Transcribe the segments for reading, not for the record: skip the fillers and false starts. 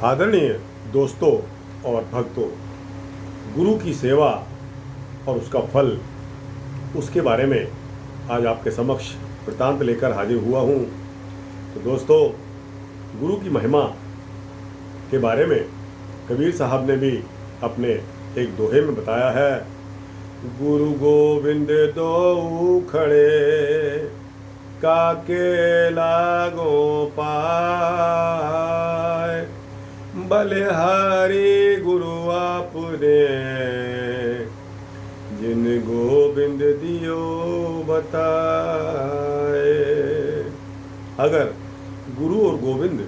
आदरणीय दोस्तों और भक्तों, गुरु की सेवा और उसका फल, उसके बारे में आज आपके समक्ष वृतांत लेकर हाजिर हुआ हूँ। तो दोस्तों, गुरु की महिमा के बारे में कबीर साहब ने भी अपने एक दोहे में बताया है। गुरु गोविंद दो खड़े, काके लागो पाए, बलिहारी गुरु आपने, जिन गोविंद दियो बताए। अगर गुरु और गोविंद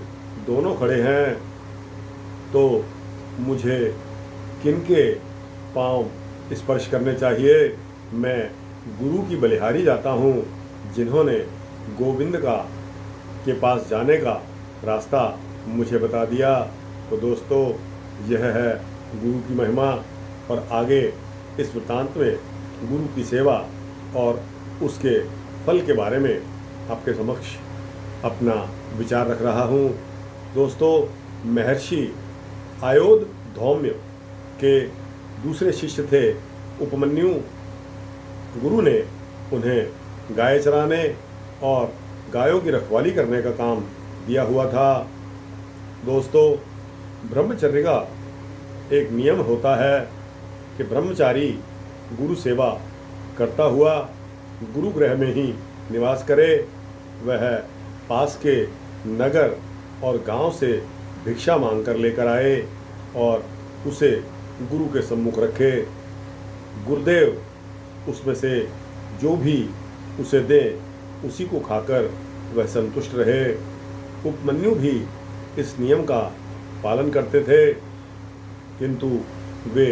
दोनों खड़े हैं तो मुझे किनके पांव स्पर्श करने चाहिए? मैं गुरु की बलिहारी जाता हूँ, जिन्होंने गोविंद के पास जाने का रास्ता मुझे बता दिया। तो दोस्तों, यह है गुरु की महिमा। और आगे इस वृत्तांत में गुरु की सेवा और उसके फल के बारे में आपके समक्ष अपना विचार रख रहा हूँ। दोस्तों, महर्षि आयोध धौम्य के दूसरे शिष्य थे उपमन्यु। गुरु ने उन्हें गाय चराने और गायों की रखवाली करने का काम दिया हुआ था। दोस्तों, ब्रह्मचर्य का एक नियम होता है कि ब्रह्मचारी गुरु सेवा करता हुआ गुरु गृह में ही निवास करे। वह पास के नगर और गांव से भिक्षा मांग कर लेकर आए और उसे गुरु के सम्मुख रखे। गुरुदेव उसमें से जो भी उसे दें, उसी को खाकर वह संतुष्ट रहे। उपमन्यु भी इस नियम का पालन करते थे, किंतु वे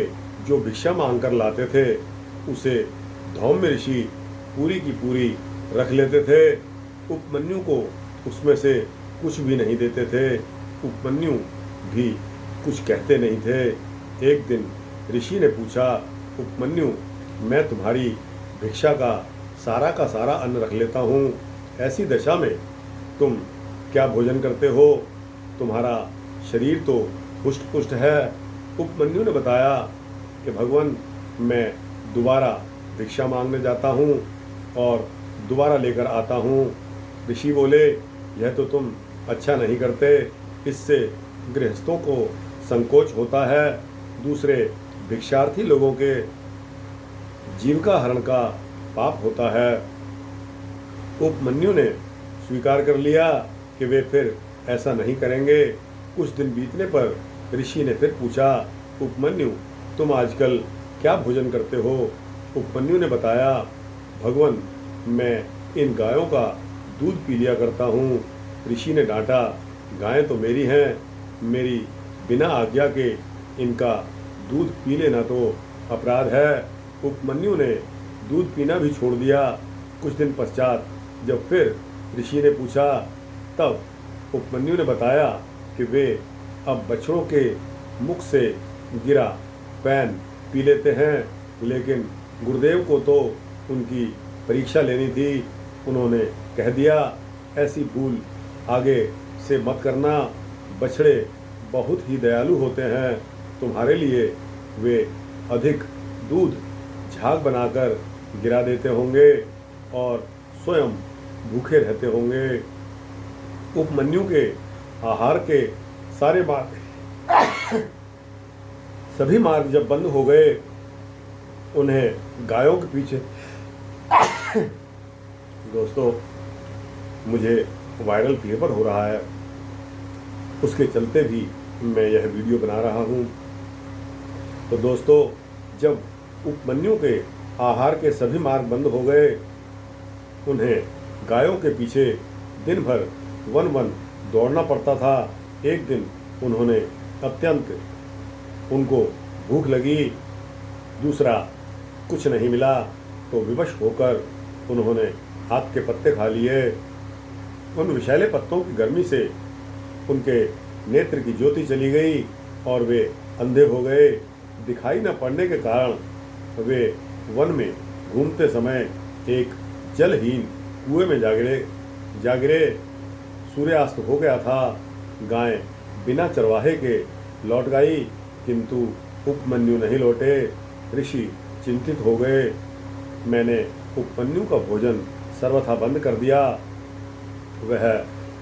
जो भिक्षा मांग कर लाते थे उसे धौम्य ऋषि पूरी की पूरी रख लेते थे। उपमन्यु को उसमें से कुछ भी नहीं देते थे। उपमन्यु भी कुछ कहते नहीं थे। एक दिन ऋषि ने पूछा, उपमन्यु, मैं तुम्हारी भिक्षा का सारा अन्न रख लेता हूँ, ऐसी दशा में तुम क्या भोजन करते हो? तुम्हारा शरीर तो पुष्ट पुष्ट है। उपमन्यु ने बताया कि भगवान, मैं दोबारा भिक्षा मांगने जाता हूँ और दोबारा लेकर आता हूँ। ऋषि बोले, यह तो तुम अच्छा नहीं करते, इससे गृहस्थों को संकोच होता है, दूसरे भिक्षार्थी लोगों के जीविका हरण का पाप होता है। उपमन्यु ने स्वीकार कर लिया कि वे फिर ऐसा नहीं करेंगे। कुछ दिन बीतने पर ऋषि ने फिर पूछा, उपमन्यु, तुम आजकल क्या भोजन करते हो? उपमन्यु ने बताया, भगवान, मैं इन गायों का दूध पी लिया करता हूँ। ऋषि ने डांटा, गायें तो मेरी हैं, मेरी बिना आज्ञा के इनका दूध पी लेना तो अपराध है। उपमन्यु ने दूध पीना भी छोड़ दिया। कुछ दिन पश्चात जब फिर ऋषि ने पूछा, तब उपमन्यु ने बताया कि वे अब बछड़ों के मुख से गिरा पैन पी लेते हैं, लेकिन गुरुदेव को तो उनकी परीक्षा लेनी थी। उन्होंने कह दिया, ऐसी भूल आगे से मत करना। बछड़े बहुत ही दयालु होते हैं, तुम्हारे लिए वे अधिक दूध झाग बनाकर गिरा देते होंगे और स्वयं भूखे रहते होंगे। उपमन्यु के आहार के सभी मार्ग जब बंद हो गए, उन्हें गायों के पीछे दोस्तों, मुझे वायरल फीवर हो रहा है, उसके चलते भी मैं यह वीडियो बना रहा हूँ। तो दोस्तों, जब उपमन्यु के आहार के सभी मार्ग बंद हो गए, उन्हें गायों के पीछे दिन भर वन दौड़ना पड़ता था। एक दिन उन्होंने उनको भूख लगी, दूसरा कुछ नहीं मिला, तो विवश होकर उन्होंने आक के पत्ते खा लिए। उन विषैले पत्तों की गर्मी से उनके नेत्र की ज्योति चली गई और वे अंधे हो गए। दिखाई न पड़ने के कारण वे वन में घूमते समय एक जलहीन कुएं में जा गिरे। सूर्यास्त हो गया था। गायें बिना चरवाहे के लौट गई, किंतु उपमन्यु नहीं लौटे। ऋषि चिंतित हो गए। मैंने उपमन्यु का भोजन सर्वथा बंद कर दिया, वह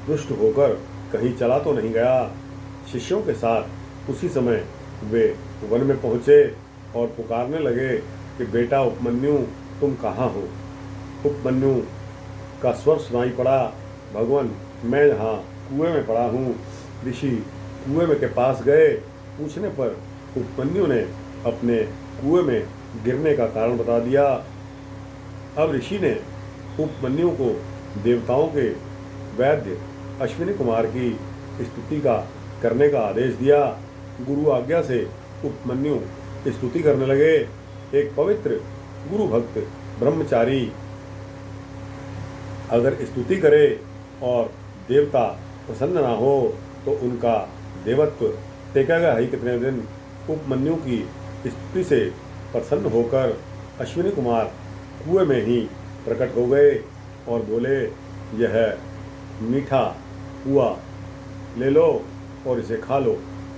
रुष्ट होकर कहीं चला तो नहीं गया। शिष्यों के साथ उसी समय वे वन में पहुँचे और पुकारने लगे कि बेटा उपमन्यु, तुम कहाँ हो? उपमन्यु का स्वर सुनाई पड़ा, भगवान मैं यहाँ कुएं में पड़ा हूँ। ऋषि कुएं में के पास गए। पूछने पर उपमन्यु ने अपने कुएं में गिरने का कारण बता दिया। अब ऋषि ने उपमन्यु को देवताओं के वैद्य अश्विनी कुमार की स्तुति करने का आदेश दिया। गुरु आज्ञा से उपमन्यु स्तुति करने लगे। एक पवित्र गुरु भक्त ब्रह्मचारी अगर स्तुति करे और देवता प्रसन्न ना हो तो उनका देवत्व टेकेगा ही कितने दिन। उपमन्यु की स्तुति से प्रसन्न होकर अश्विनी कुमार कुएं में ही प्रकट हो गए और बोले, यह मीठा कुआ ले लो और इसे खा लो।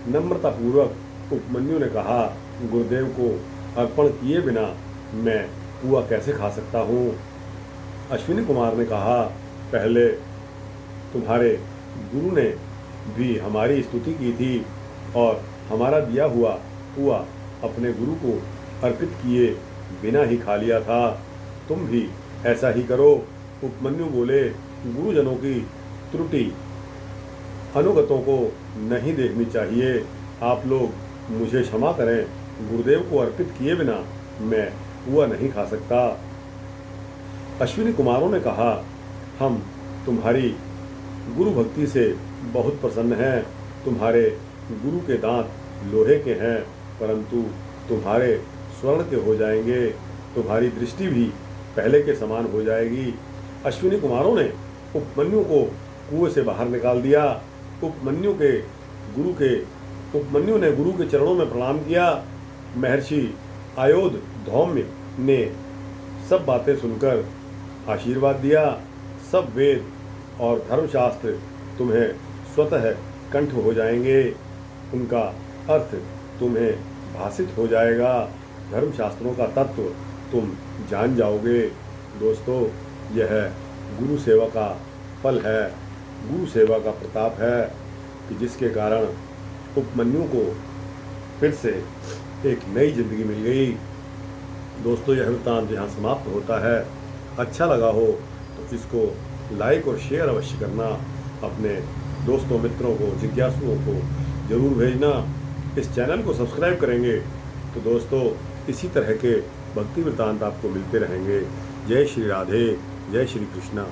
नम्रतापूर्वक उपमन्यु ने कहा, गुरुदेव को अर्पण किए बिना मैं कुआ कैसे खा सकता हूँ? अश्विनी कुमार ने कहा, पहले तुम्हारे गुरु ने भी हमारी स्तुति की थी और हमारा दिया हुआ कुआ अपने गुरु को अर्पित किए बिना ही खा लिया था, तुम भी ऐसा ही करो। उपमन्यु बोले, गुरुजनों की त्रुटि अनुगतों को नहीं देखनी चाहिए, आप लोग मुझे क्षमा करें, गुरुदेव को अर्पित किए बिना मैं कुआ नहीं खा सकता। अश्विनी कुमारों ने कहा, हम तुम्हारी गुरु भक्ति से बहुत प्रसन्न हैं। तुम्हारे गुरु के दांत लोहे के हैं, परंतु तुम्हारे स्वर्ण के हो जाएंगे, तुम्हारी दृष्टि भी पहले के समान हो जाएगी। अश्विनी कुमारों ने उपमन्यु को कुएं से बाहर निकाल दिया। उपमन्यु ने गुरु के चरणों में प्रणाम किया। महर्षि आयोध धौम्य ने सब बातें सुनकर आशीर्वाद दिया। सब वेद और धर्मशास्त्र तुम्हें स्वतः कंठ हो जाएंगे, उनका अर्थ तुम्हें भाषित हो जाएगा, धर्मशास्त्रों का तत्व तुम जान जाओगे। दोस्तों, यह गुरु सेवा का फल है, गुरु सेवा का प्रताप है कि जिसके कारण उपमन्यु को फिर से एक नई जिंदगी मिल गई। दोस्तों, यह वृत्तांत यहाँ समाप्त होता है। अच्छा लगा हो तो इसको लाइक और शेयर अवश्य करना। अपने दोस्तों, मित्रों को, जिज्ञासुओं को जरूर भेजना। इस चैनल को सब्सक्राइब करेंगे तो दोस्तों इसी तरह के भक्ति वृत्तांत आपको मिलते रहेंगे। जय श्री राधे, जय श्री कृष्णा।